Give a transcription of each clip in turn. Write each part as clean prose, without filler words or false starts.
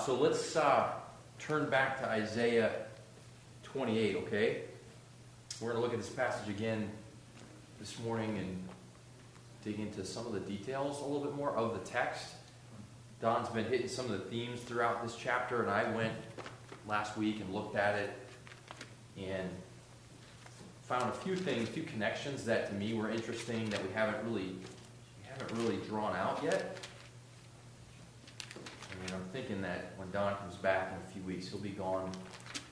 So let's turn back to Isaiah 28, okay? We're going to look at this passage again this morning and dig into some of the details a little bit more of the text. Don's been hitting some of the themes throughout this chapter, and I went last week and looked at it and found a few things, a few connections that to me were interesting that we haven't really drawn out yet. I mean, I'm thinking that when Don comes back in a few weeks, he'll be gone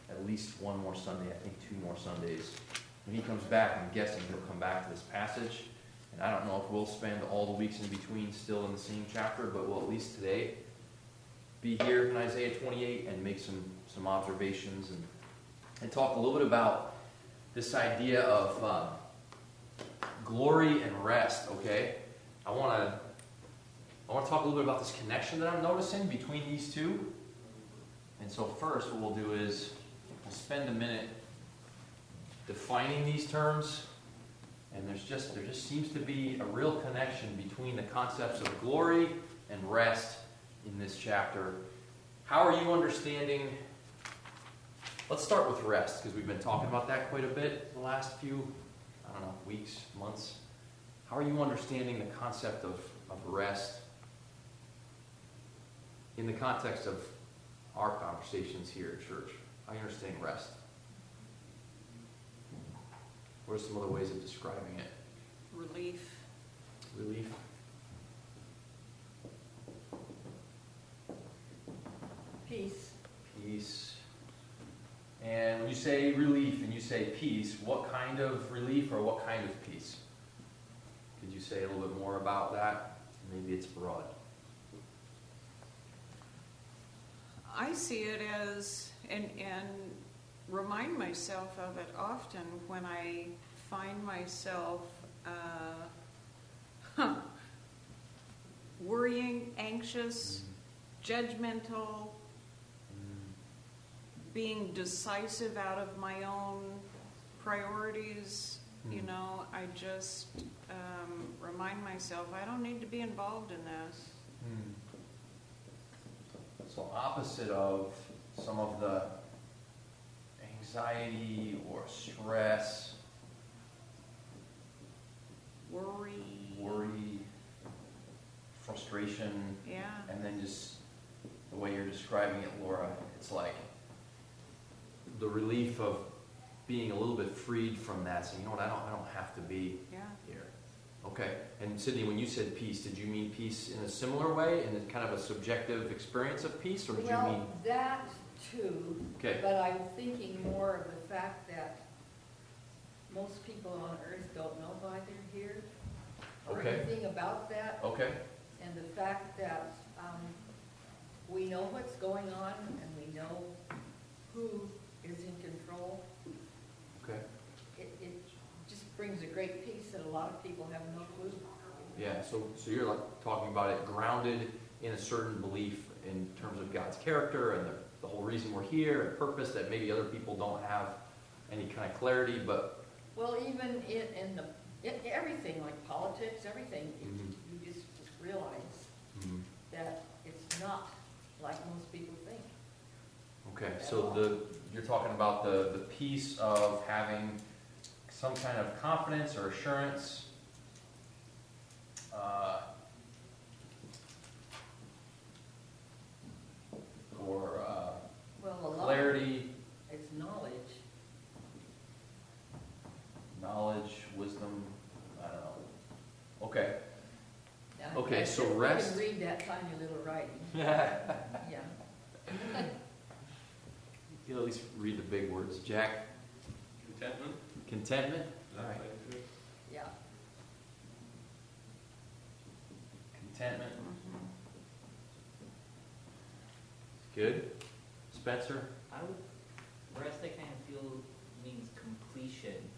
at least one more Sunday, I think 2 more Sundays. When he comes back, I'm guessing he'll come back to this passage. And I don't know if we'll spend all the weeks in between still in the same chapter, but we'll at least today be here in Isaiah 28 and make some observations and talk a little bit about this idea of glory and rest, okay? I want to talk a little bit about this connection that I'm noticing between these two. And so first what we'll do is we'll spend a minute defining these terms. And there just seems to be a real connection between the concepts of glory and rest in this chapter. How are you understanding? Let's start with rest, because we've been talking about that quite a bit the last few, weeks, months. How are you understanding the concept of rest in the context of our conversations here at church? How are you understanding rest? What are some other ways of describing it? Relief. Relief. Peace. Peace. And when you say relief and you say peace, what kind of relief or what kind of peace? Could you say a little bit more about that? Maybe it's broad. I see it as, and remind myself of it often when I find myself worrying, anxious, judgmental, being decisive out of my own priorities. I just remind myself I don't need to be involved in this. So opposite of some of the anxiety or stress, worry, frustration, and then just the way you're describing it, Laura, it's like the relief of being a little bit freed from that. So you know what, I don't have to be here. Okay. And Sydney, when you said peace, did you mean peace in a similar way, in a kind of a subjective experience of peace, or did you mean that too? Okay. But I'm thinking more of the fact that most people on earth don't know why they're here or anything about that. Okay. And the fact that we know what's going on and we know who is in control. Okay. It just brings a great peace that a lot of people have no clue. Yeah, so you're like talking about it grounded in a certain belief in terms of God's character and the whole reason we're here and purpose that maybe other people don't have any kind of clarity, but... Well, even in everything, like politics, everything, you just realize that it's not like most people think. Okay, so you're talking about the peace of having some kind of confidence or assurance, or clarity. It's knowledge, wisdom, I don't know. Okay. Now, Okay, so if rest. you can read that tiny little writing. Yeah. Yeah. You'll at least read the big words. Jack? Contentment? All right. Yeah. Contentment. Good. Spencer? Rest I kind of feel means completion,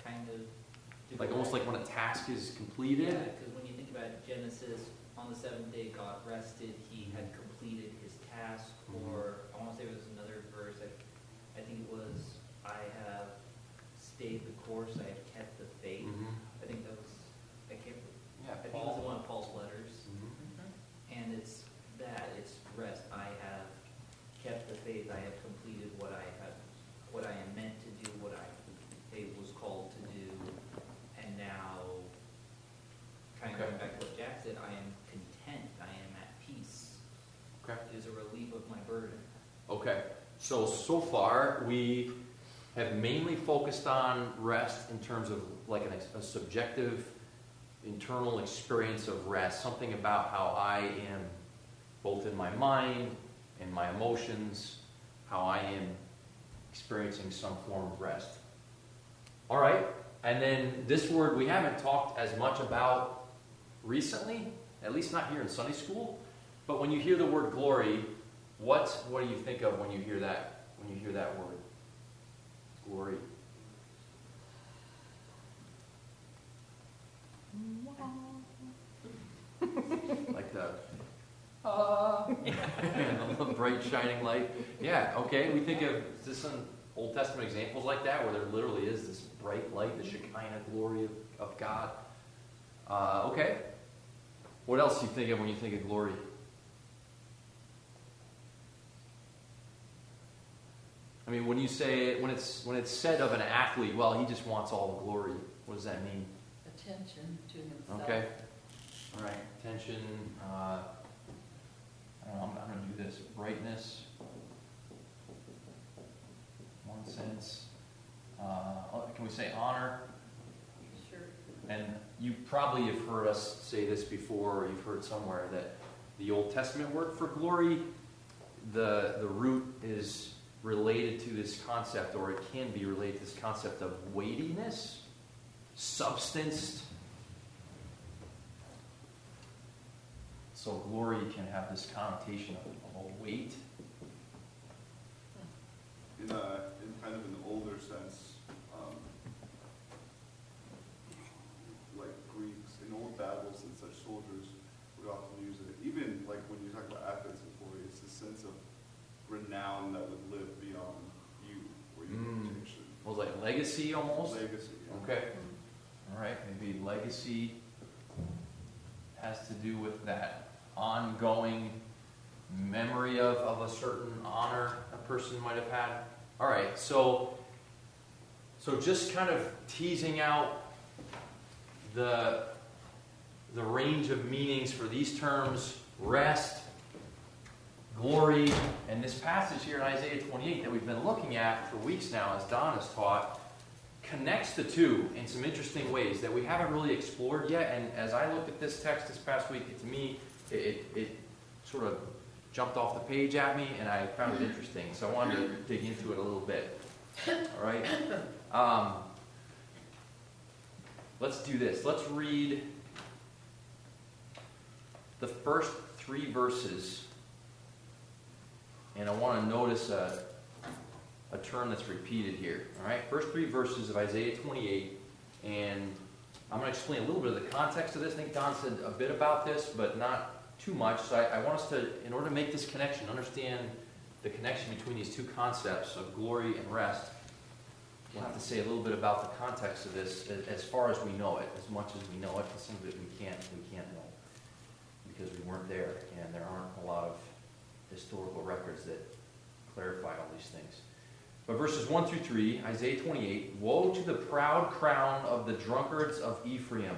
kind of. Like almost like when a task is completed? Yeah, because when you think about Genesis, on the 7th day God rested, he had completed his task, or I want to say it was another verse, I think it was, I have stayed the course, I have kept the faith. I think that was, I think it was one of Paul's letters. And it's rest, I have I have completed what I am meant to do, what I was called to do, and now, kind of Okay. going back to what Jack said, I am content, I am at peace. Okay. It is a relief of my burden. Okay, so far, we have mainly focused on rest in terms of like a subjective, internal experience of rest, something about how I am, both in my mind and my emotions, how I am experiencing some form of rest. All right, and then this word we haven't talked as much about recently, at least not here in Sunday school, but when you hear the word glory, what do you think of when you hear that? When you hear that word, glory. Like the and the bright shining light. Yeah. Okay. We think of some Old Testament examples like that where there literally is this bright light, the Shekinah glory of God. Okay. What else do you think of when you think of glory? I mean, when you say when it's said of an athlete, well, he just wants all the glory. What does that mean? Attention to himself. Okay. All right. Attention. I don't know. I'm going to do this. Brightness. One sense. Can we say honor? Sure. And you probably have heard us say this before, or you've heard somewhere that the Old Testament word for glory, the root is related to this concept, or it can be related to this concept of weightiness, substance. So glory can have this connotation of a weight. In kind of an older sense, like Greeks, in old battles and such, soldiers would often use it. Even like when you talk about Athens and glory, it's a sense of renown that would live beyond you or your reputation. Well, like legacy almost? Legacy. Yeah. Okay. All right. Maybe legacy has to do with that ongoing memory of a certain honor a person might have had. All right. So just kind of teasing out the range of meanings for these terms: rest, glory, and this passage here in Isaiah 28 that we've been looking at for weeks now, as Don has taught, connects the two in some interesting ways that we haven't really explored yet. And as I looked at this text this past week, to me, it sort of jumped off the page at me, and I found it interesting. So I wanted to dig into it a little bit. All right? Let's do this. Let's read the first 3 verses. And I want to notice a term that's repeated here. All right? First 3 verses of Isaiah 28. And I'm going to explain a little bit of the context of this. I think Don said a bit about this, but not too much. So I want us to, in order to make this connection, understand the connection between these two concepts of glory and rest, we'll have to say a little bit about the context of this as far as we know it, as much as we know it, because some of it we can't know because we weren't there, and there aren't a lot of historical records that clarify all these things. But verses 1 through 3, Isaiah 28, "Woe to the proud crown of the drunkards of Ephraim,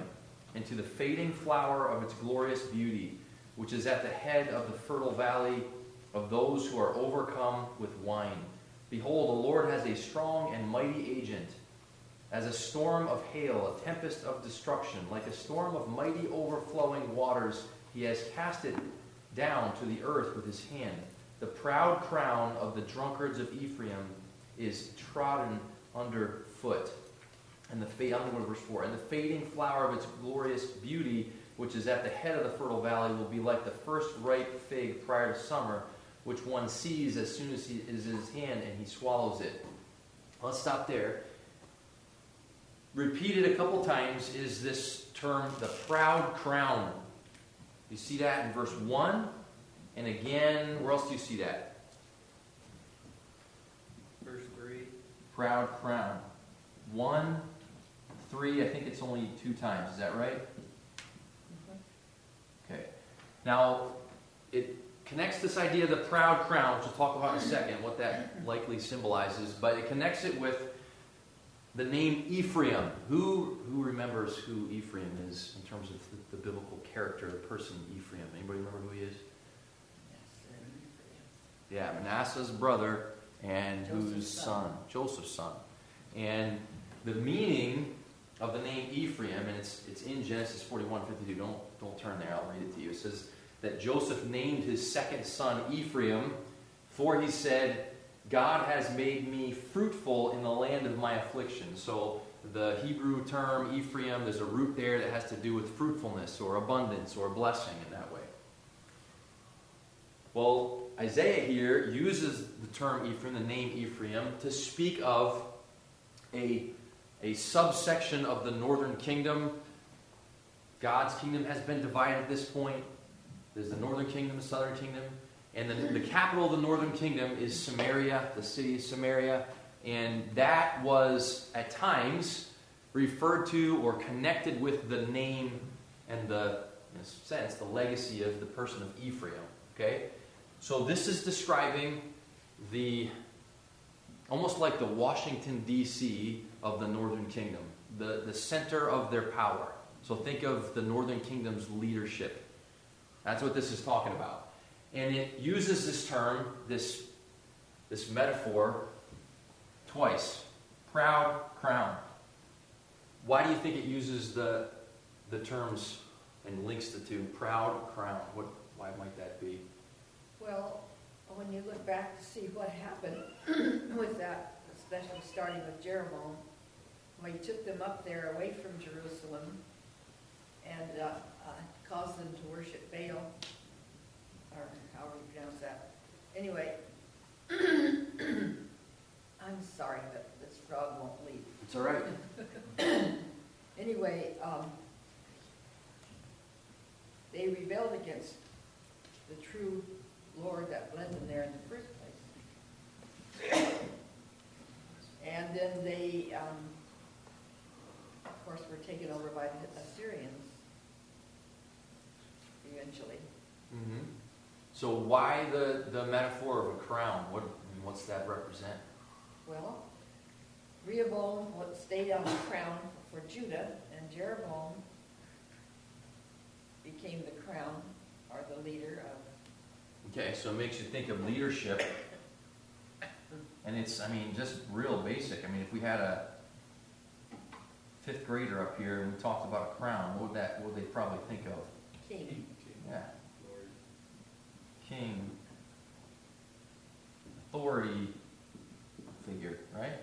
and to the fading flower of its glorious beauty, which is at the head of the fertile valley of those who are overcome with wine. Behold, the Lord has a strong and mighty agent, as a storm of hail, a tempest of destruction, like a storm of mighty overflowing waters. He has cast it down to the earth with his hand. The proud crown of the drunkards of Ephraim is trodden under foot." And I'm going to go to verse 4. "And the fading flower of its glorious beauty, which is at the head of the fertile valley, will be like the first ripe fig prior to summer, which one sees as soon as it is in his hand and he swallows it." Let's stop there. Repeated a couple times is this term, the proud crown. You see that in verse 1, and again, where else do you see that? Verse 3. Proud crown. 1, 3, I think it's only 2 times. Is that right? Okay. Now, connects this idea of the proud crown, which we'll talk about in a second, what that likely symbolizes, but it connects it with the name Ephraim. Who remembers who Ephraim is in terms of the biblical character, the person Ephraim? Anybody remember who he is? Yeah, Manasseh's brother, and whose son? Joseph's son. And the meaning of the name Ephraim, and it's in Genesis 41:52. Don't turn there. I'll read it to you. It says that Joseph named his second son Ephraim, for he said, God has made me fruitful in the land of my affliction. So the Hebrew term Ephraim, there's a root there that has to do with fruitfulness or abundance or blessing in that way. Well, Isaiah here uses the term Ephraim, the name Ephraim, to speak of a subsection of the northern kingdom. God's kingdom has been divided at this point. There's the northern kingdom, the southern kingdom. And the capital of the northern kingdom is Samaria, the city of Samaria. And that was, at times, referred to or connected with the name and the, in a sense, the legacy of the person of Ephraim. Okay? So this is describing almost like the Washington, D.C. of the northern kingdom. The center of their power. So think of the northern kingdom's leadership. That's what this is talking about. And it uses this term, this metaphor, twice. Proud crown. Why do you think it uses the terms and links the two? Proud crown. Why might that be? Well, when you look back to see what happened with that, especially starting with Jeroboam, when he took them up there away from Jerusalem and caused them to worship Baal, or however you pronounce that. Anyway, I'm sorry, but this frog won't leave. It's all right. Anyway, they rebelled against the true Lord that led them there in the first place. And then they, of course, were taken over by the Assyrians eventually. Mm-hmm. So why the metaphor of a crown? What's that represent? Well, Rehoboam stayed on the crown for Judah, and Jeroboam became the crown, or the leader of... Okay, so it makes you think of leadership. And it's, just real basic. If we had a fifth grader up here and we talked about a crown, what would they probably think of? King. Yeah. King. Authority figure, right?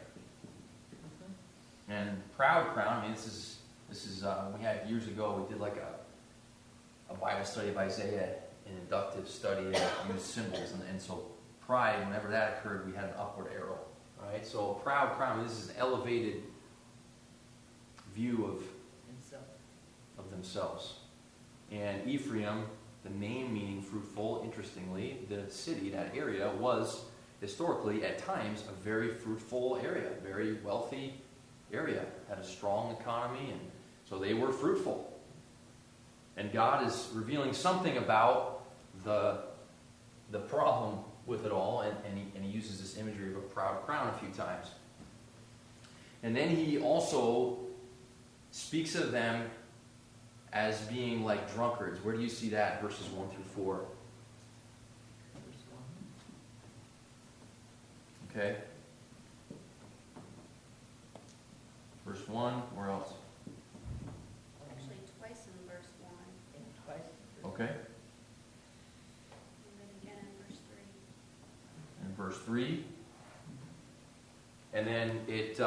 Mm-hmm. And proud crown, this is we had years ago, we did like a Bible study of Isaiah, an inductive study that used symbols, and so pride, whenever that occurred, we had an upward arrow, right? So proud crown, this is an elevated view of themselves. And Ephraim, the name meaning fruitful, interestingly, the city, that area, was historically, at times, a very fruitful area, very wealthy area, had a strong economy, and so they were fruitful. And God is revealing something about the problem with it all, and he uses this imagery of a proud crown a few times. And then he also speaks of them as being like drunkards. Where do you see that? Verses 1 through 4. Okay. Verse 1, where else? Actually, twice in verse 1, Okay. and then again in verse 3. And verse 3. And then it,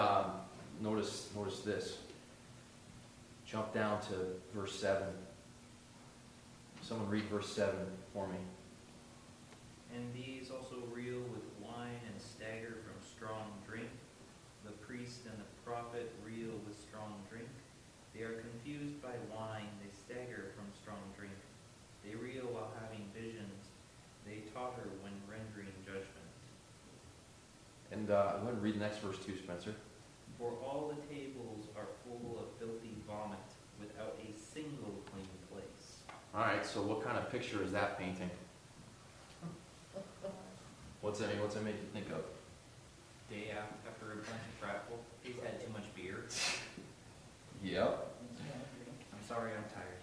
notice this. Jump down to verse 7. Someone read verse 7 for me. And these also reel with wine and stagger from strong drink. The priest and the prophet reel with strong drink. They are confused by wine, they stagger from strong drink. They reel while having visions. They totter when rendering judgment. And go ahead and read the next verse too, Spencer. For all the tables are full of filthy vomit, without a single clean place. All right, so what kind of picture is that painting? What's that make you think of? Day after a bunch of travel, he's had too much beer. Yep. I'm sorry, I'm tired.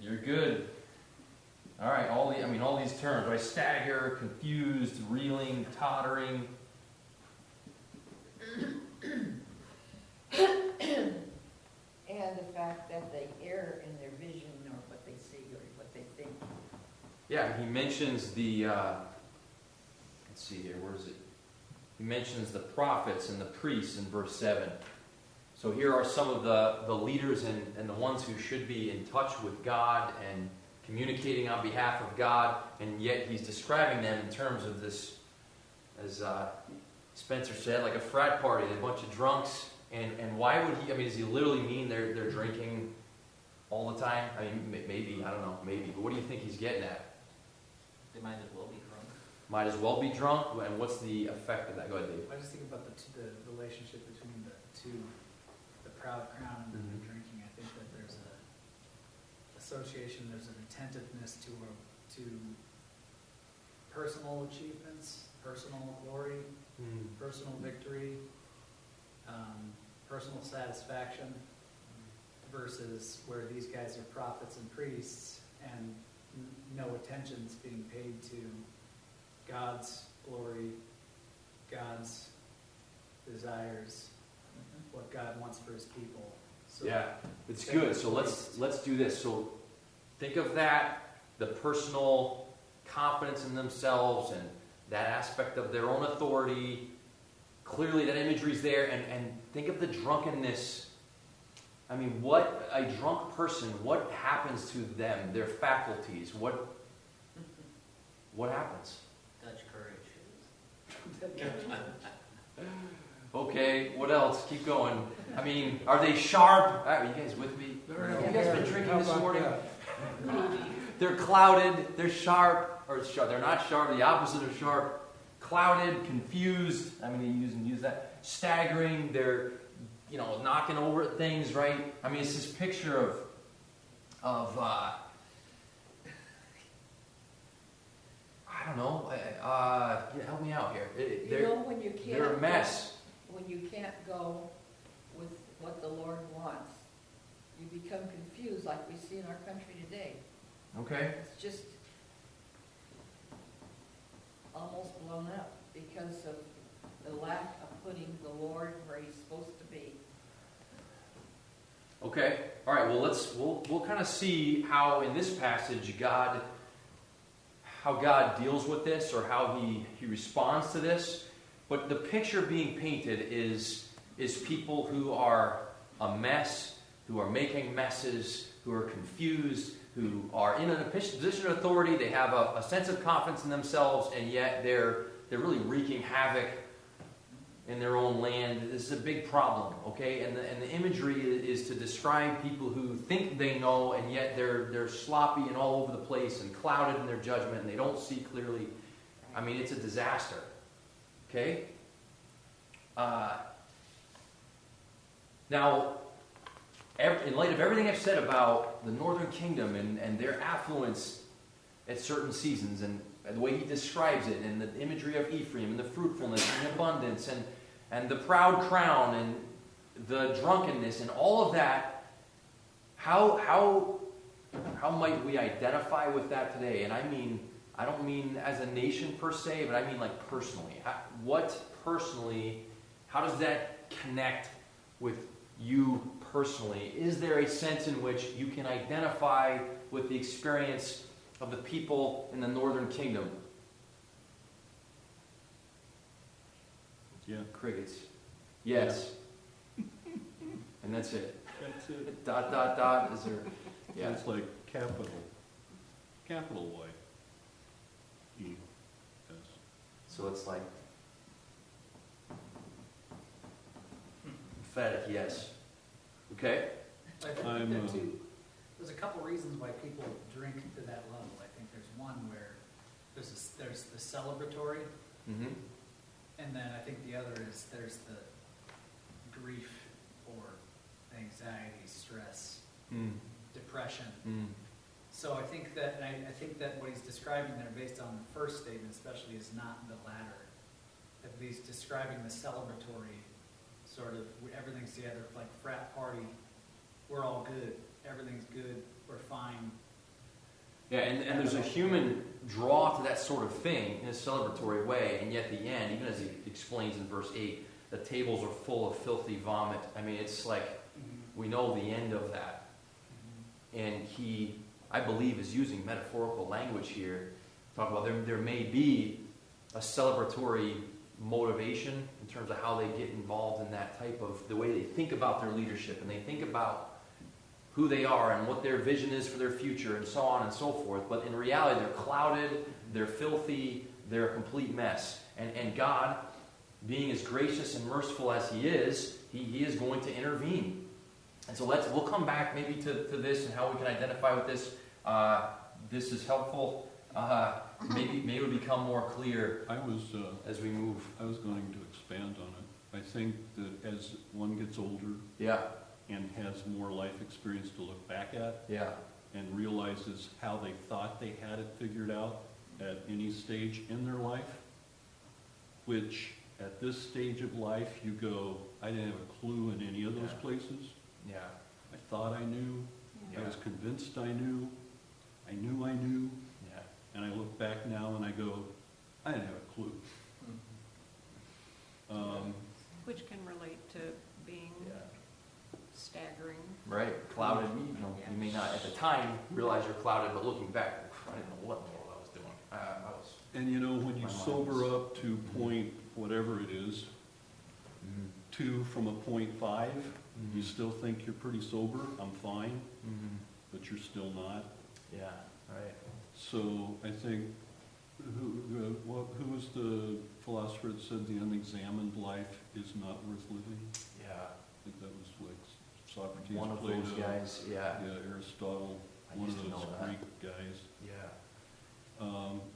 You're good. All right, all these terms, right? Stagger, confused, reeling, tottering. And the fact that they err in their vision or what they see or what they think. Yeah, he mentions the, let's see here, where is it? He mentions the prophets and the priests in verse 7. So here are some of the leaders and the ones who should be in touch with God and communicating on behalf of God, and yet he's describing them in terms of this, as Spencer said, like a frat party, a bunch of drunks. And why would he, does he literally mean they're drinking all the time? Maybe, I don't know, maybe. But what do you think he's getting at? They might as well be drunk. Might as well be drunk? And what's the effect of that? Go ahead, Dave. I just think about the relationship between the two, the proud crown and the drinking. I think that there's a association, there's an attentiveness to personal achievements, personal glory, personal victory, personal satisfaction, versus where these guys are prophets and priests and no attention's being paid to God's glory, God's desires, what God wants for his people. So Yeah, it's good. So let's do this. So think of that, the personal confidence in themselves and that aspect of their own authority. Clearly that imagery's there, and think of the drunkenness. What a drunk person, what happens to them, their faculties, what happens? Dutch courage. Okay, what else? Keep going. Are they sharp? Are you guys with me? Have you guys been drinking this morning? They're clouded, they're sharp, or sharp. They're not sharp, the opposite of sharp. Clouded, confused, use that. Staggering, they're, knocking over at things, right? It's this picture of I don't know, help me out here. When you can't, They're a mess. when you can't go with what the Lord wants, you become confused like we see in our country today. Okay? It's just almost blown up because of the lack of putting the Lord where he's supposed to be. Okay. All right. Well, we'll kind of see how in this passage how God deals with this, or how he responds to this. But the picture being painted is people who are a mess, who are making messes, who are confused, who are in a position of authority. They have a sense of confidence in themselves, and yet they're really wreaking havoc in their own land. This is a big problem, okay? And the imagery is to describe people who think they know, and yet they're sloppy and all over the place and clouded in their judgment, and they don't see clearly. It's a disaster, okay? Now, in light of everything I've said about the northern kingdom and their affluence at certain seasons, and the way he describes it, and the imagery of Ephraim, and the fruitfulness, and the abundance, and the proud crown, and the drunkenness, and all of that, how might we identify with that today? And I don't mean as a nation per se, but I mean like personally. How does that connect with you personally? Is there a sense in which you can identify with the experience of the people in the northern kingdom? Yeah. Crickets. Yes. And that's it. That's it. ... Is there? Yeah. It's like capital Y. E. S. So it's like emphatic, yes. Okay. I think I'm, there too, there's a couple reasons why people drink to that level. I think there's one where there's the celebratory, Mm-hmm. and then I think the other is there's the grief or anxiety, stress, depression. So I think that, and I think that what he's describing there, based on the first statement especially, is not the latter. At least describing the celebratory sort of, everything's together, like frat party, we're all good, everything's good, we're fine. Yeah, and there's a human draw to that sort of thing in a celebratory way, and yet the end, even as he explains in verse 8, the tables are full of filthy vomit. I mean, it's like we know the end of that. And he, I believe, is using metaphorical language here. Talk about there may be a celebratory motivation in terms of how they get involved in that type of, the way they think about their leadership, and they think about who they are and what their vision is for their future and so on and so forth. But in reality, they're clouded, they're filthy, they're a complete mess. And God, being as gracious and merciful as He is, He is going to intervene. And so we'll come back maybe to this and how we can identify with this. This is helpful. Maybe it'll become more clear as we move. I was going to expand on it. I think that as one gets older Yeah, and has more life experience to look back at yeah, and realizes how they thought they had it figured out at any stage in their life, which at this stage of life you go, I didn't have a clue in any of those Yeah. places. yeah, I thought I knew. yeah, I was convinced I knew. I knew. yeah. And I look back now and I go, I didn't have a clue. Which can relate to being staggering. Right, clouded. You may not at the time realize you're clouded, but looking back, I didn't know what in the world I was doing. I was. And you know, when you My mind sober was- up to point whatever it is, 2 from a point 5, you still think you're pretty sober, I'm fine, but you're still not. Yeah, right. So I think, who was the philosopher that said the unexamined life is not worth living? Yeah, I think that was like Socrates, one of Plato, those guys. Yeah, yeah, Aristotle, I one used of to know those that. Greek guys. Yeah,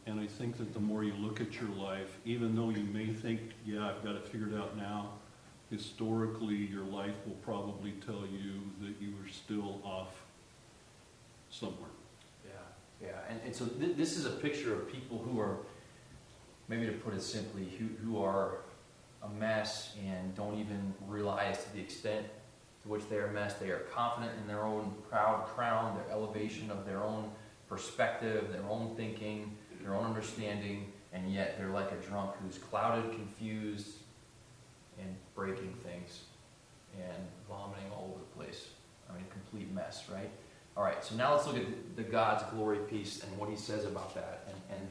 And I think that the more you look at your life, even though you may think, yeah, I've got it figured out now, historically your life will probably tell you that you are still off somewhere. yeah. And so this is a picture of people who are, maybe to put it simply, who are a mess and don't even realize to the extent to which they are a mess. They are confident in their own proud crown, their elevation of their own perspective, their own thinking, their own understanding, and yet they're like a drunk who's clouded, confused, and breaking things and vomiting all over the place. I mean, complete mess, right? All right, so now let's look at the God's glory piece and what He says about that and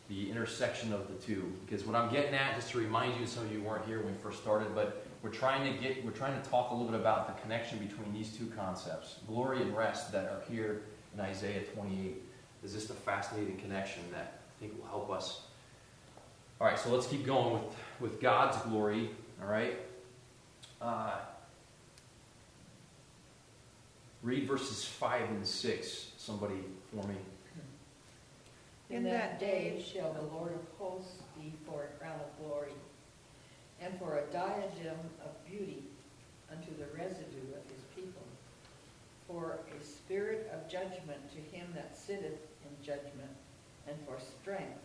the intersection of the two. Because what I'm getting at, just to remind you, some of you weren't here when we first started, but we're trying to talk a little bit about the connection between these two concepts, glory and rest, that are here in Isaiah 28. Is just a fascinating connection that I think will help us. All right, so let's keep going with God's glory. All right. Read verses 5 and 6, somebody for me. In that day shall the Lord of hosts be for a crown of glory, and for a diadem of beauty unto the residue of His people, for a spirit of judgment to him that sitteth in judgment, and for strength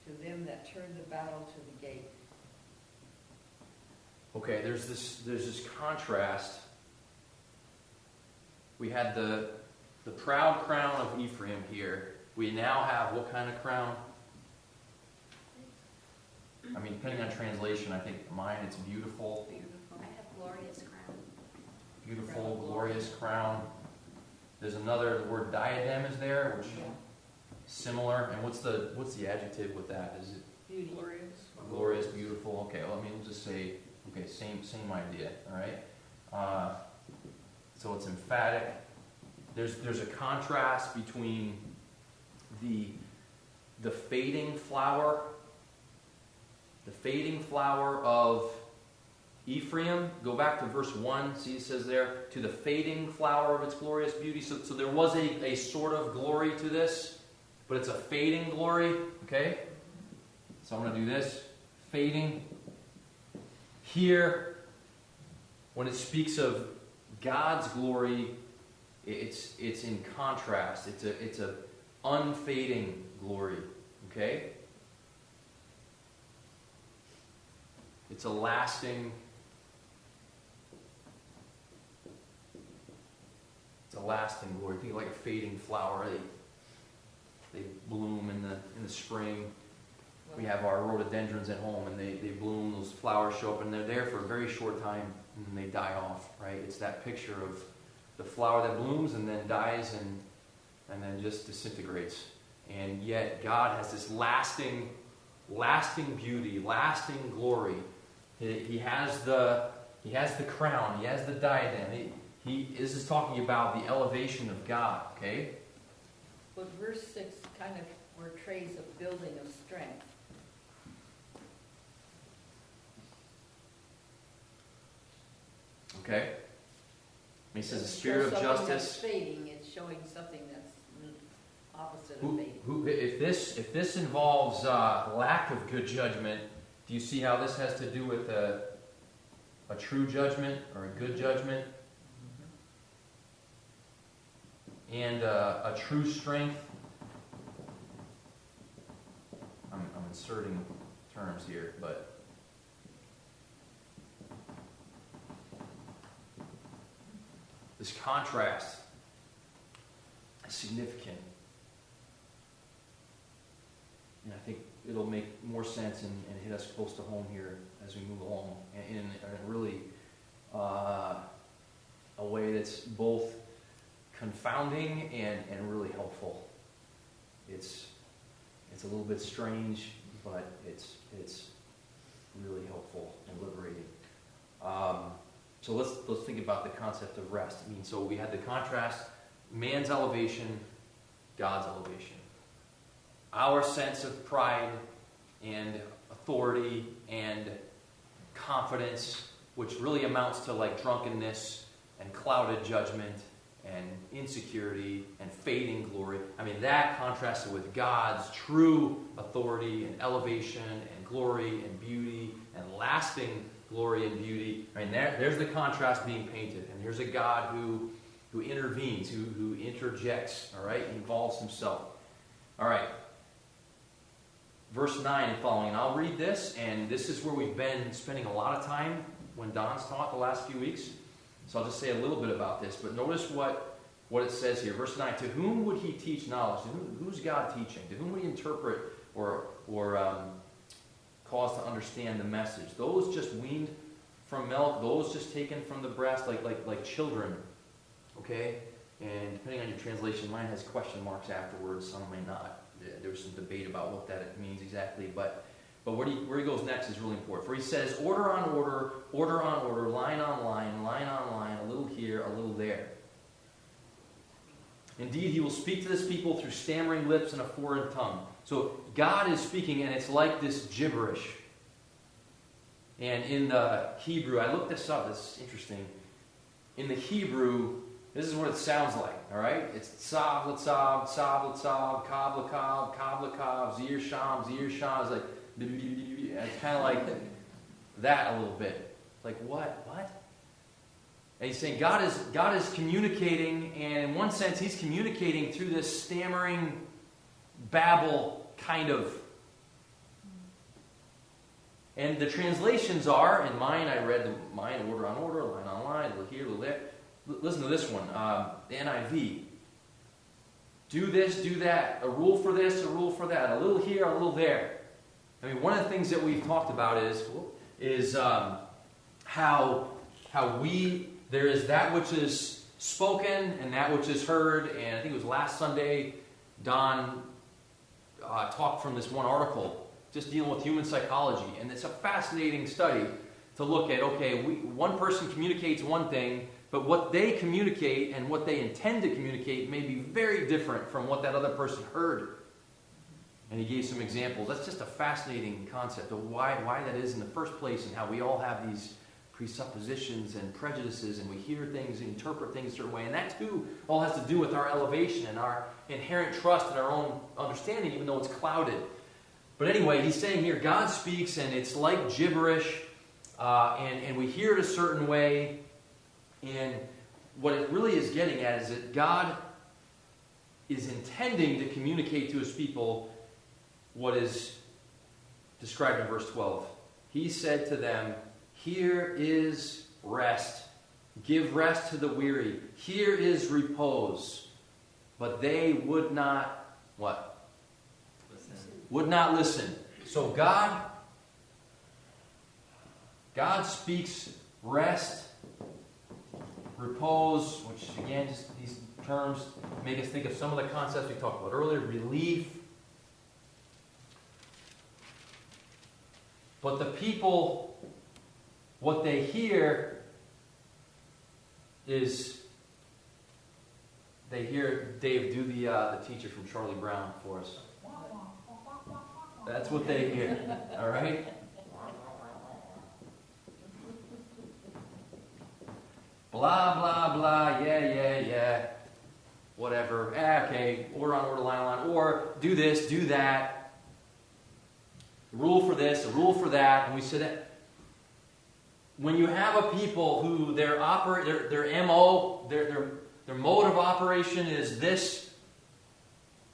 to them that turn the battle to the gate. Okay, there's this contrast. We had the proud crown of Ephraim here. We now have what kind of crown? I mean, depending on translation, I think mine, it's beautiful. Beautiful. I have glorious crown. Beautiful, glorious crown. There's another, the word diadem is there, which similar. And what's the adjective with that? Is it Beauty. Glorious. glorious, beautiful? Okay, well, I mean, we'll just say, okay, same idea, all right? So it's emphatic. There's a contrast between the fading flower of Ephraim. Go back to verse 1. See, it says there, to the fading flower of its glorious beauty. So there was a sort of glory to this, but it's a fading glory. Okay? So I'm going to do this. Fading. Here, when it speaks of God's glory, it's in contrast. It's a unfading glory. Okay? It's a lasting. It's a lasting glory. Think of like a fading flower. They bloom in the spring. We have our rhododendrons at home, and they bloom. Those flowers show up, and they're there for a very short time, and then they die off. Right? It's that picture of the flower that blooms and then dies and then just disintegrates. And yet God has this lasting beauty, lasting glory. He has the crown. He has the diadem. This is talking about the elevation of God. Okay. But verse 6 kind of portrays a building of strength. Okay. He says the Doesn't spirit show of something that's justice. fading, it's showing something that's opposite of Who, fading. if this involves lack of good judgment, do you see how this has to do with a true judgment or a good judgment and a true strength? I'm inserting terms here, but this contrast is significant. And I think it'll make more sense and hit us close to home here as we move along. And in really a way that's both confounding and really helpful. It's a little bit strange, but it's really helpful and liberating. So let's think about the concept of rest. I mean, so we had the contrast, man's elevation, God's elevation. Our sense of pride and authority and confidence, which really amounts to like drunkenness and clouded judgment and insecurity and fading glory. I mean, that contrasted with God's true authority and elevation and glory and beauty and lasting glory and beauty. I mean, there's the contrast being painted. And here's a God who intervenes, who interjects, all right, involves himself. All right. Verse 9 and following. And I'll read this, and this is where we've been spending a lot of time when Don's taught the last few weeks. So I'll just say a little bit about this. But notice what it says here. Verse 9. To whom would he teach knowledge? Who's God teaching? To whom would he interpret or cause to understand the message? Those just weaned from milk, those just taken from the breast like children. Okay? And depending on your translation, mine has question marks afterwards, some may not. There was some debate about what that means exactly, but where he goes next is really important. For he says, order on order, order on order, line on line, line on line, a little here, a little there. Indeed, he will speak to this people through stammering lips and a foreign tongue. So God is speaking, and it's like this gibberish. And in the Hebrew, I looked this up, it's interesting. In the Hebrew, this is what it sounds like, all right? It's tzav l'tzav, tzav l'tzav, kav l'kav, kav l'kav, zir sham. It's like, it's kind of like that a little bit. Like, what? And he's saying God is communicating, and in one sense, he's communicating through this stammering babble, kind of. And the translations are, in mine, I read mine order on order, line on line, a little here, a little there. Listen to this one, the NIV. Do this, do that. A rule for this, a rule for that. A little here, a little there. I mean, one of the things that we've talked about is how there is that which is spoken and that which is heard. And I think it was last Sunday, Don talked from this one article just dealing with human psychology. And it's a fascinating study to look at, okay, one person communicates one thing, but what they communicate and what they intend to communicate may be very different from what that other person heard. And he gave some examples. That's just a fascinating concept of why that is in the first place, and how we all have these presuppositions and prejudices, and we hear things and interpret things a certain way. And that too all has to do with our elevation and our inherent trust in our own understanding, even though it's clouded. But anyway, he's saying here, God speaks, and it's like gibberish, and we hear it a certain way. And what it really is getting at is that God is intending to communicate to his people what is described in verse 12. He said to them, here is rest. Give rest to the weary. Here is repose. But they would not, what? Listen. Would not listen. So God speaks rest, repose, which again, just these terms make us think of some of the concepts we talked about earlier, relief. But the people, what they hear is, they hear Dave do the teacher from Charlie Brown for us. That's what they hear, all right? Blah, blah, blah, yeah, whatever. Okay, order on order, line on line. Or do this, do that. Rule for this, a rule for that. And we said that when you have a people who their MO, their mode of operation is this,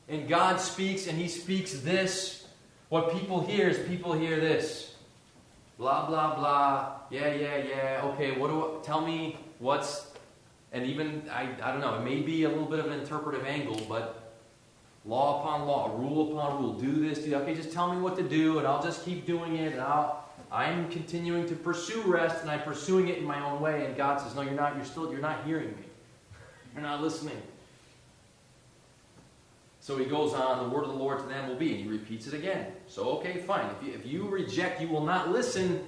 and God speaks and he speaks this, what people hear is people hear this. Blah, blah, blah. Yeah. Okay, tell me what's, and even, I don't know, it may be a little bit of an interpretive angle, but law upon law, rule upon rule, do this, do that. Okay, just tell me what to do, and I'll just keep doing it, and I'm continuing to pursue rest, and I'm pursuing it in my own way, and God says, no, you're not hearing me. You're not listening. So he goes on, the word of the Lord to them will be, and he repeats it again. So, okay, fine. If you reject, you will not listen.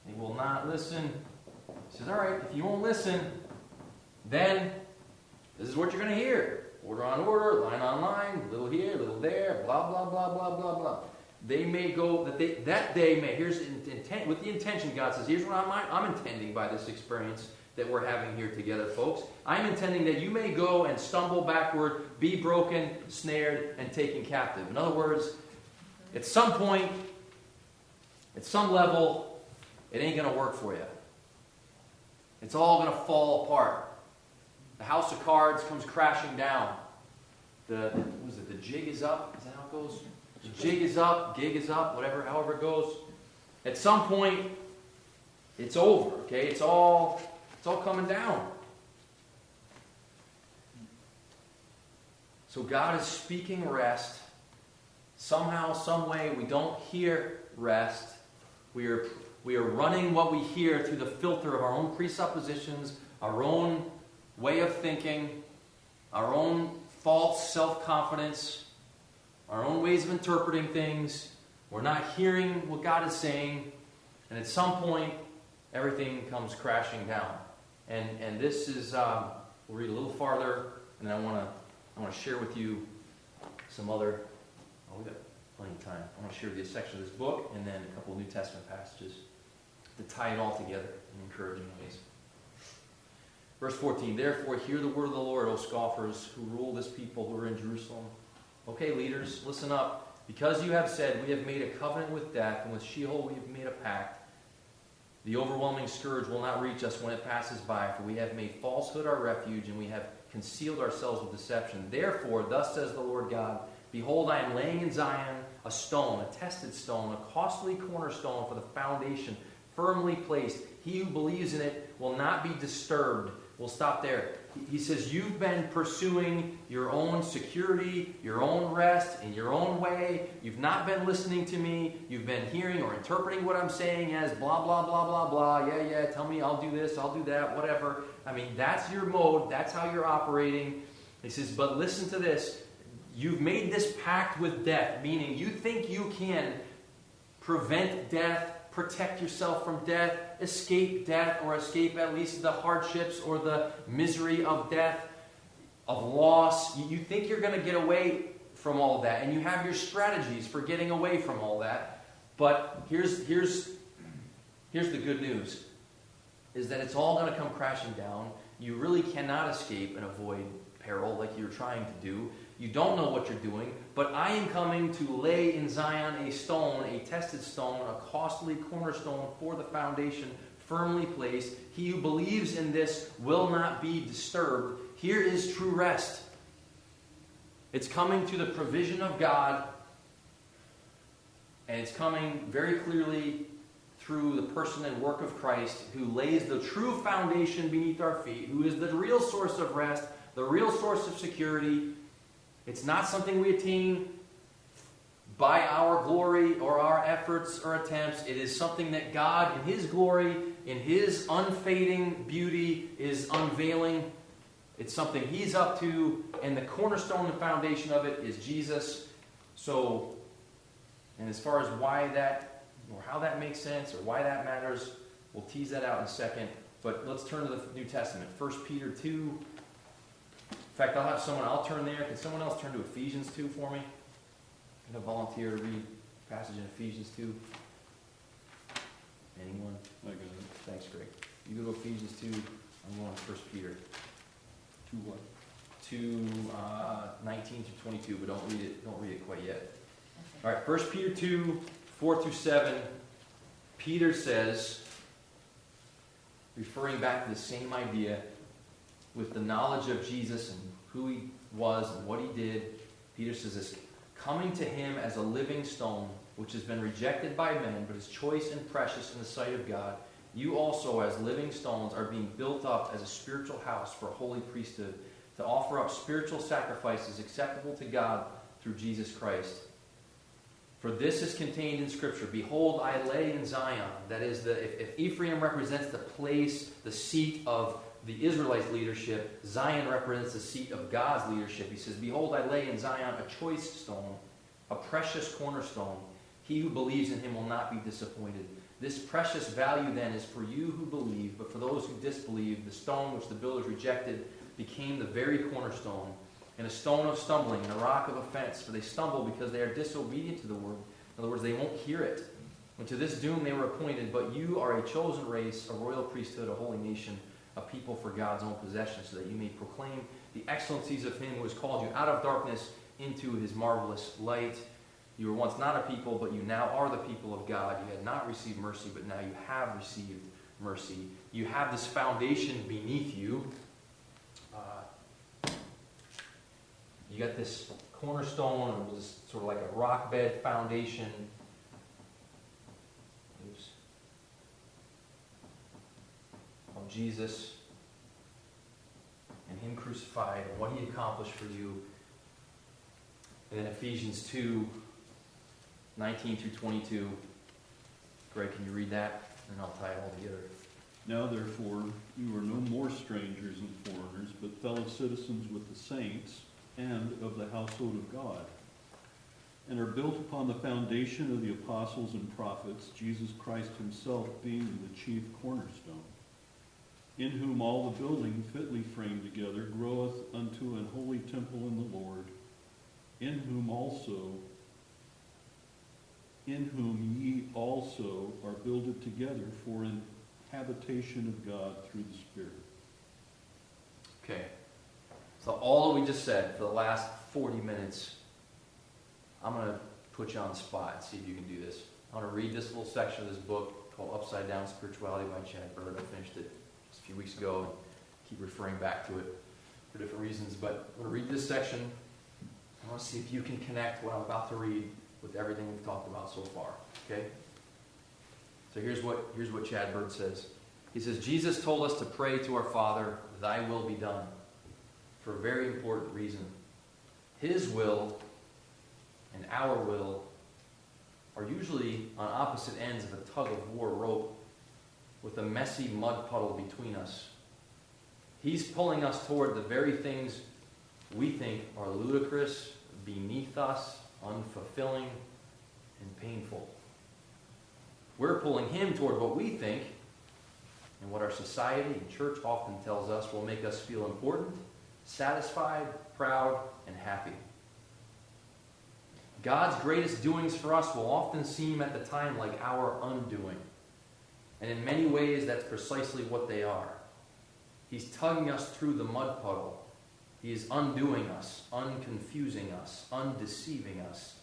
They will not listen. He says, all right, if you won't listen, then this is what you're going to hear. Order on order, line on line, little here, little there, blah, blah, blah, blah, blah, blah. They may go, that they may, here's intent, with the intention, God says, here's what I'm intending by this experience that we're having here together, folks. I'm intending that you may go and stumble backward, be broken, snared, and taken captive. In other words, at some point, at some level, it ain't going to work for you. It's all going to fall apart. The house of cards comes crashing down. The jig is up? Is that how it goes? The jig is up, gig is up, however it goes. At some point, it's over, okay? It's all coming down. So God is speaking rest. Somehow, some way, we don't hear rest. We are running what we hear through the filter of our own presuppositions, our own way of thinking, our own false self-confidence, our own ways of interpreting things. We're not hearing what God is saying, and at some point, everything comes crashing down. And this is, we'll read a little farther, and I want to share with you some other, we've got plenty of time. I want to share with you a section of this book, and then a couple of New Testament passages to tie it all together in encouraging ways. Verse 14, therefore hear the word of the Lord, O scoffers, who rule this people who are in Jerusalem. Okay, leaders, listen up. Because you have said, we have made a covenant with death, and with Sheol we have made a pact. The overwhelming scourge will not reach us when it passes by, for we have made falsehood our refuge, and we have concealed ourselves with deception. Therefore, thus says the Lord God, behold, I am laying in Zion a stone, a tested stone, a costly cornerstone for the foundation, firmly placed. He who believes in it will not be disturbed. We'll stop there. He says, you've been pursuing your own security, your own rest, in your own way. You've not been listening to me. You've been hearing or interpreting what I'm saying as blah, blah, blah, blah, blah. Yeah, tell me I'll do this, I'll do that, whatever. I mean, that's your mode. That's how you're operating. He says, but listen to this. You've made this pact with death, meaning you think you can prevent death, protect yourself from death, escape death, or escape at least the hardships or the misery of death, of loss. You think you're going to get away from all that, and you have your strategies for getting away from all that. But here's the good news, is that it's all going to come crashing down. You really cannot escape and avoid peril like you're trying to do. You don't know what you're doing, but I am coming to lay in Zion a stone, a tested stone, a costly cornerstone for the foundation, firmly placed. He who believes in this will not be disturbed. Here is true rest. It's coming to the provision of God, and it's coming very clearly through the person and work of Christ, who lays the true foundation beneath our feet, who is the real source of rest, the real source of security. It's not something we attain by our glory or our efforts or attempts. It is something that God, in His glory, in His unfading beauty, is unveiling. It's something He's up to, and the cornerstone and foundation of it is Jesus. So, and as far as why that, or how that makes sense, or why that matters, we'll tease that out in a second. But let's turn to the New Testament. 1 Peter 2. In fact, I'll turn there. Can someone else turn to Ephesians 2 for me? Can I volunteer to read a passage in Ephesians 2? Anyone? I got it. Thanks, Greg. You go to Ephesians 2. I'm going to 1 Peter. To what? 2, 19 to 22, but don't read it quite yet. All right, 1 Peter 2, 4 through 7, Peter says, referring back to the same idea, with the knowledge of Jesus and who He was and what He did, Peter says this, coming to Him as a living stone, which has been rejected by men, but is choice and precious in the sight of God, you also, as living stones, are being built up as a spiritual house for a holy priesthood, to offer up spiritual sacrifices acceptable to God through Jesus Christ. For this is contained in Scripture. Behold, I lay in Zion. That is, if Ephraim represents the place, the seat of the Israelites' leadership, Zion represents the seat of God's leadership. He says, behold, I lay in Zion a choice stone, a precious cornerstone. He who believes in Him will not be disappointed. This precious value then is for you who believe, but for those who disbelieve, the stone which the builders rejected became the very cornerstone, and a stone of stumbling and a rock of offense, for they stumble because they are disobedient to the word. In other words, they won't hear it. And to this doom they were appointed, but you are a chosen race, a royal priesthood, a holy nation, a people for God's own possession, so that you may proclaim the excellencies of Him who has called you out of darkness into His marvelous light. You were once not a people, but you now are the people of God. You had not received mercy, but now you have received mercy. You have this foundation beneath you. You got this cornerstone, or this sort of like a rock bed foundation. Of Jesus and Him crucified and what He accomplished for you. And then Ephesians 2, 19 through 22. Greg, can you read that? And I'll tie it all together. Now therefore, you are no more strangers and foreigners, but fellow citizens with the saints and of the household of God, and are built upon the foundation of the apostles and prophets, Jesus Christ Himself being the chief cornerstone, in whom all the building fitly framed together groweth unto an holy temple in the Lord, in whom ye also are builded together for an habitation of God through the Spirit. Okay. So all that we just said for the last 40 minutes, I'm going to put you on the spot and see if you can do this. I'm going to read this little section of this book called Upside Down Spirituality by Chad Bird. I finished it just a few weeks ago and keep referring back to it for different reasons. But I'm going to read this section. I want to see if you can connect what I'm about to read with everything we've talked about so far. Okay? So here's what Chad Bird says. He says, Jesus told us to pray to our Father, thy will be done, for a very important reason. His will and our will are usually on opposite ends of a tug-of-war rope with a messy mud puddle between us. He's pulling us toward the very things we think are ludicrous, beneath us, unfulfilling, and painful. We're pulling Him toward what we think and what our society and church often tells us will make us feel important, satisfied, proud, and happy. God's greatest doings for us will often seem at the time like our undoing. And in many ways, that's precisely what they are. He's tugging us through the mud puddle. He is undoing us, unconfusing us, undeceiving us.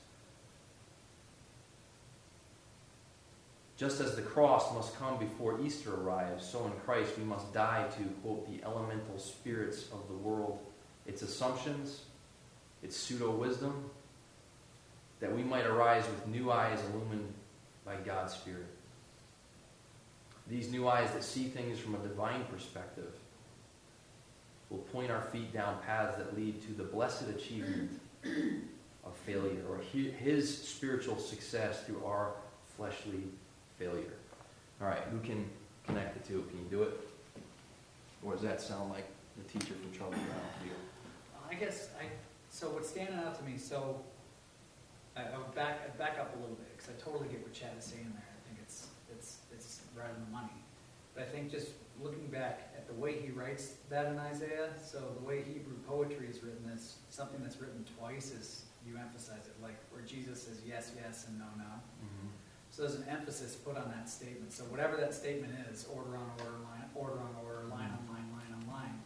Just as the cross must come before Easter arrives, so in Christ we must die to, quote, the elemental spirits of the world, its assumptions, its pseudo-wisdom, that we might arise with new eyes illumined by God's Spirit. These new eyes that see things from a divine perspective will point our feet down paths that lead to the blessed achievement of failure, or His spiritual success through our fleshly failure. All right, who can connect the two? Can you do it? Or does that sound like the teacher from Charlie Brown to you? So what's standing out to me, so I would back up a little bit, because I totally get what Chad is saying there. I think it's right on the money. But I think just looking back at the way he writes that in Isaiah, so the way Hebrew poetry is written is something that's written twice is you emphasize it, like where Jesus says yes, yes, and no, no. Mm-hmm. So there's an emphasis put on that statement. So whatever that statement is, order on order, order on order, line on line, line on line,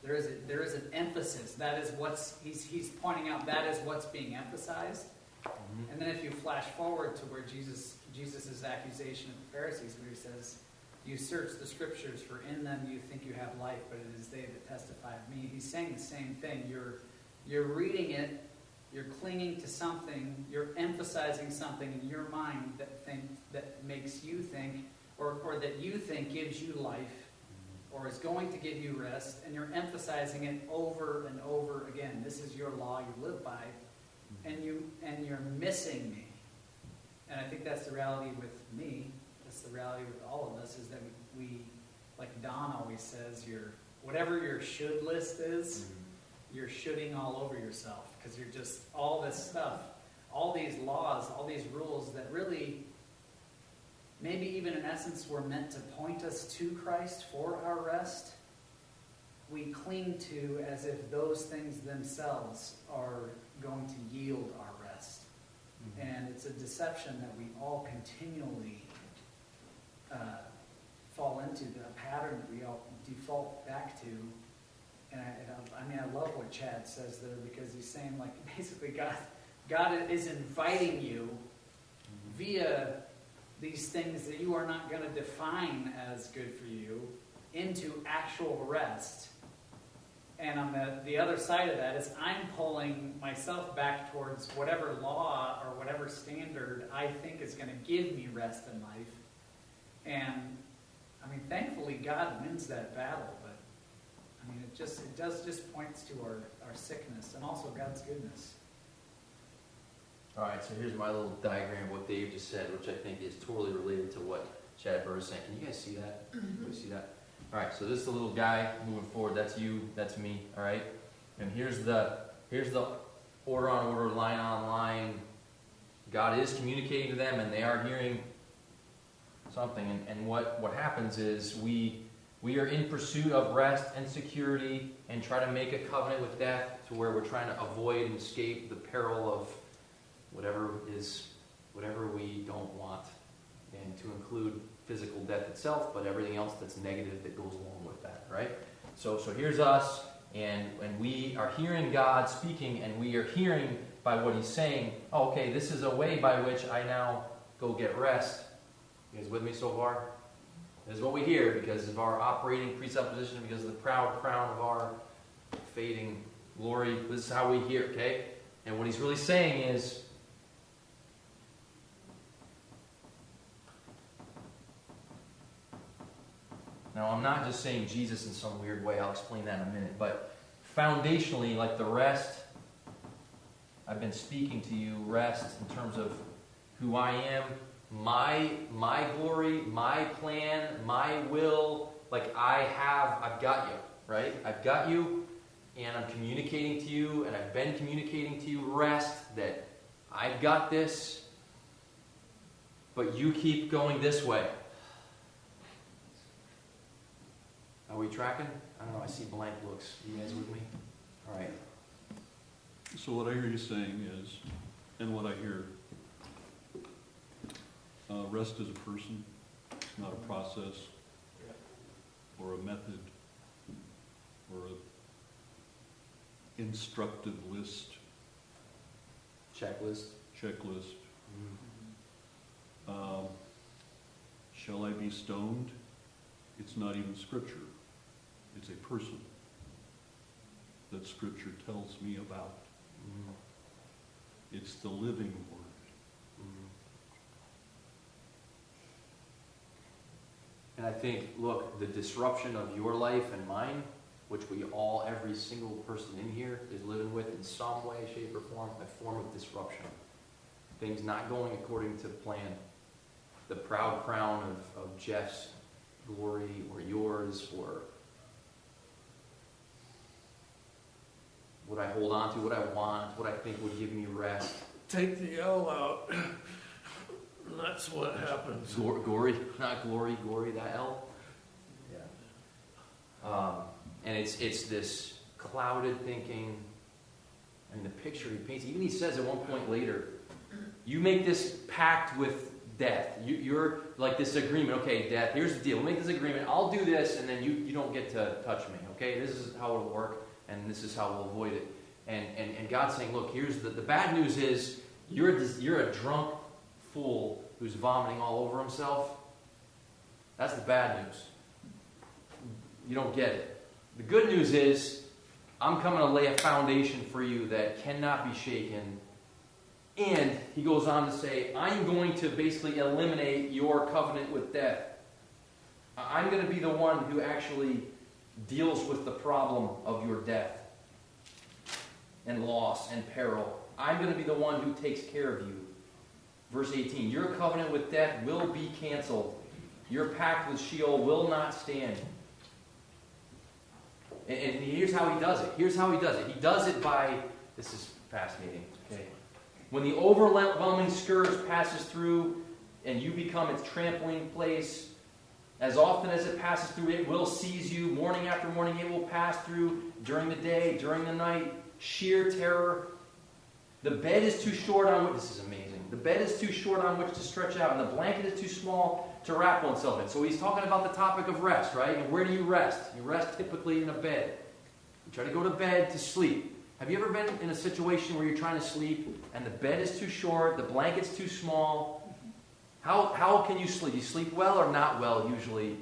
there is an emphasis. That is what's, he's pointing out that is what's being emphasized. Mm-hmm. And then if you flash forward to where Jesus' accusation of the Pharisees, where he says, you search the scriptures, for in them you think you have life, but it is they that testify of me. He's saying the same thing. You're reading it, you're clinging to something, you're emphasizing something in your mind that makes you think, or that you think gives you life, or is going to give you rest, and you're emphasizing it over and over again. This is your law you live by, and you're missing me. And I think that's the reality with me. That's the reality with all of us, is that we like Don always says, whatever your should list is, you're shoulding all over yourself, because you're just all this stuff, all these laws, all these rules that really, maybe even in essence, were meant to point us to Christ for our rest. We cling to as if those things themselves are going to yield our rest. Mm-hmm. And it's a deception that we all continually fall into, the pattern that we all default back to. And I love what Chad says there, because he's saying, like, basically God is inviting you via these things that you are not going to define as good for you into actual rest. And on the other side of that is I'm pulling myself back towards whatever law or whatever standard I think is going to give me rest in life. And, thankfully God wins that battle, but, it just points to our sickness and also God's goodness. All right, so here's my little diagram of what Dave just said, which I think is totally related to what Chad Burr is saying. Can you guys see that? Mm-hmm. Can you see that? All right, so this is the little guy moving forward. That's you. That's me. All right, and here's the order on order, line on line. God is communicating to them, and they are hearing something. And what happens is we are in pursuit of rest and security, and try to make a covenant with death, to where we're trying to avoid and escape the peril of whatever we don't want, and to include physical death itself, but everything else that's negative that goes along with that, right? So here's us, and we are hearing God speaking, and we are hearing by what He's saying, oh, okay, this is a way by which I now go get rest. You guys with me so far? This is what we hear because of our operating presupposition, because of the proud crown of our fading glory. This is how we hear, okay? And what He's really saying is, now, I'm not just saying Jesus in some weird way. I'll explain that in a minute. But foundationally, like the rest, I've been speaking to you, rest in terms of who I am, my glory, my plan, my will. Like I've got you, right? I've got you, and I'm communicating to you, and I've been communicating to you rest, that I've got this, but you keep going this way. Are we tracking? I don't know, I see blank looks. You guys with me? All right. So what I hear you saying is, and what I hear, rest is a person, it's not a process, or a method, or a instructive list, Checklist. checklist. shall I be stoned? It's not even Scripture. It's a person that Scripture tells me about. It's the living Word. And I think, look, the disruption of your life and mine, which we all, every single person in here is living with in some way, shape, or form, a form of disruption. Things not going according to plan. The proud crown of Jeff's glory or yours, or what I hold on to, what I want, what I think would give me rest. Take the L out. And that's what happens. Gory, not glory, gory, that L. Yeah. And it's this clouded thinking. I mean, the picture he paints, even he says at one point later, you make this pact with death. You're like this agreement. Okay, death, here's the deal. We'll make this agreement. I'll do this, and then you don't get to touch me. Okay, this is how it'll work, and this is how we'll avoid it. And God's saying, look, here's the bad news is you're a drunk fool who's vomiting all over himself. That's the bad news. You don't get it. The good news is I'm coming to lay a foundation for you that cannot be shaken. And he goes on to say, I'm going to basically eliminate your covenant with death. I'm going to be the one who actually deals with the problem of your death and loss and peril. I'm going to be the one who takes care of you. Verse 18, your covenant with death will be canceled. Your pact with Sheol will not stand. And here's how he does it. Here's how he does it. He does it by, this is fascinating, okay? When the overwhelming scourge passes through and you become its trampling place, as often as it passes through, it will seize you. Morning after morning, it will pass through. During the day, during the night, sheer terror. The bed is too short on which, this is amazing. The bed is too short on which to stretch out, and the blanket is too small to wrap oneself in. So he's talking about the topic of rest, right? And where do you rest? You rest typically in a bed. You try to go to bed to sleep. Have you ever been in a situation where you're trying to sleep and the bed is too short, the blanket's too small? How can you sleep? You sleep well or not well usually?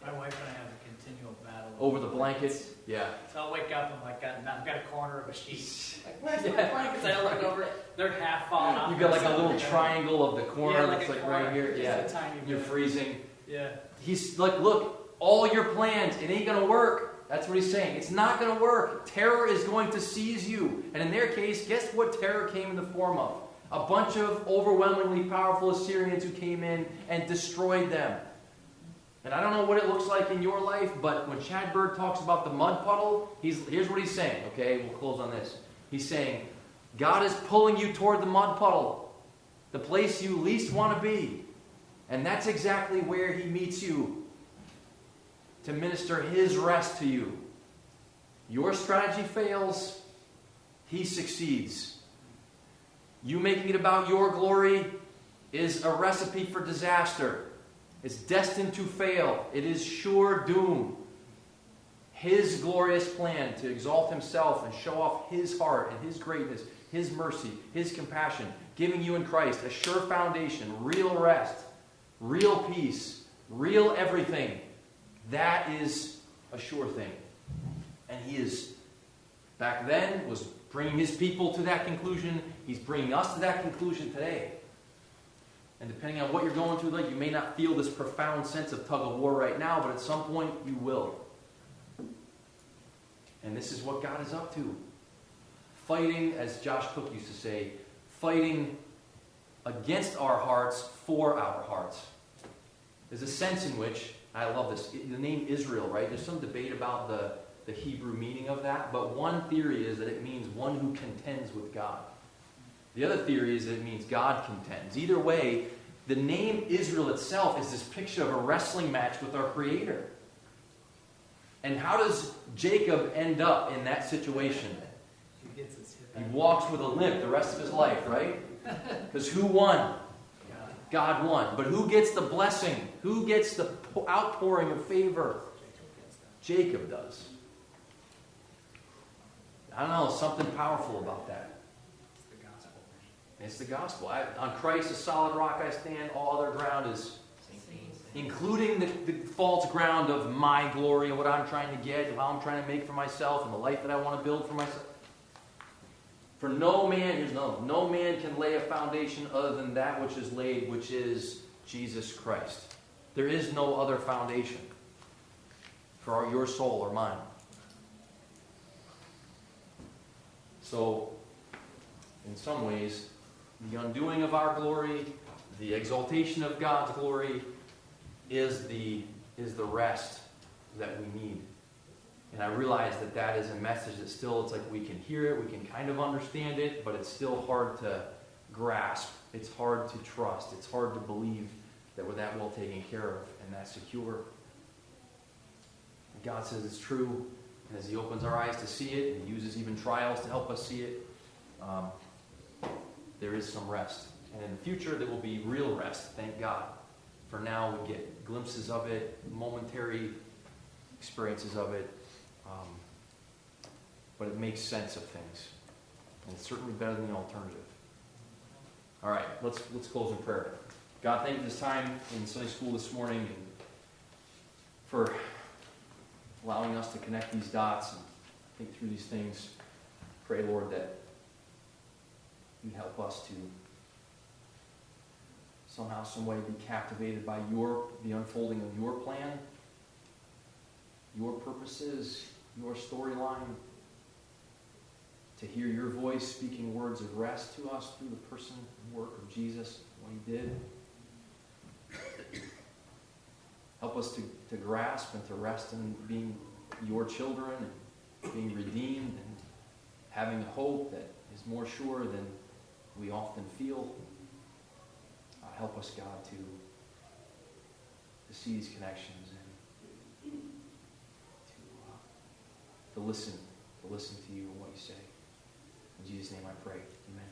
My wife and I have a continual battle. Over the blankets? Yeah. So I'll wake up and I've got a corner of a sheet. Like, where's Yeah. my blankets? I look over it. They're half falling off. You've got like a little Yeah. triangle of the corner that's a like corner, right here. just Yeah. a tiny You're bit. freezing. Yeah. He's like, look, all your plans, it ain't going to work. That's what he's saying. It's not going to work. Terror is going to seize you. And in their case, guess what terror came in the form of? A bunch of overwhelmingly powerful Assyrians who came in and destroyed them. And I don't know what it looks like in your life, but when Chad Bird talks about the mud puddle, here's what he's saying. Okay, we'll close on this. He's saying, God is pulling you toward the mud puddle, the place you least want to be. And that's exactly where he meets you to minister his rest to you. Your strategy fails, he succeeds. You making it about your glory is a recipe for disaster. It's destined to fail. It is sure doom. His glorious plan to exalt himself and show off his heart and his greatness, his mercy, his compassion, giving you in Christ a sure foundation, real rest, real peace, real everything. That is a sure thing. And he is, back then, was bringing his people to that conclusion. He's bringing us to that conclusion today. And depending on what you're going through, like, you may not feel this profound sense of tug of war right now, but at some point you will. And this is what God is up to. Fighting, as Josh Cook used to say, fighting against our hearts for our hearts. There's a sense in which, I love this, the name Israel, right? There's some debate about the Hebrew meaning of that, but one theory is that it means one who contends with God. The other theory is that it means God contends. Either way, the name Israel itself is this picture of a wrestling match with our Creator. And how does Jacob end up in that situation? He gets his hip He out. walks with a limp the rest of his life, right? Because who won? God won. But who gets the blessing? Who gets the outpouring of favor? Jacob does. I don't know, something powerful about that. It's the gospel. On Christ, a solid rock I stand. All other ground is including the false ground of my glory and what I'm trying to get, how I'm trying to make for myself, and the life that I want to build for myself. For no man, no man can lay a foundation other than that which is laid, which is Jesus Christ. There is no other foundation for your soul or mine. So, in some ways, the undoing of our glory, the exaltation of God's glory, is the rest that we need. And I realize that is a message that still, it's like we can hear it, we can kind of understand it, but it's still hard to grasp. It's hard to trust. It's hard to believe that we're that well taken care of and that secure. And God says it's true, and as He opens our eyes to see it, and He uses even trials to help us see it, there is some rest. And in the future, there will be real rest, thank God. For now, we get glimpses of it, momentary experiences of it, but it makes sense of things. And it's certainly better than the alternative. All right, let's close in prayer. God, thank you for this time in Sunday school this morning and for allowing us to connect these dots and think through these things. Pray, Lord, that you help us to somehow, some way be captivated by the unfolding of your plan, your purposes, your storyline, to hear your voice speaking words of rest to us through the person and work of Jesus, what He did. Help us to grasp and to rest in being your children and being redeemed and having a hope that is more sure than we often feel. Help us, God, to see these connections and to listen to you and what you say. In Jesus' name I pray. Amen.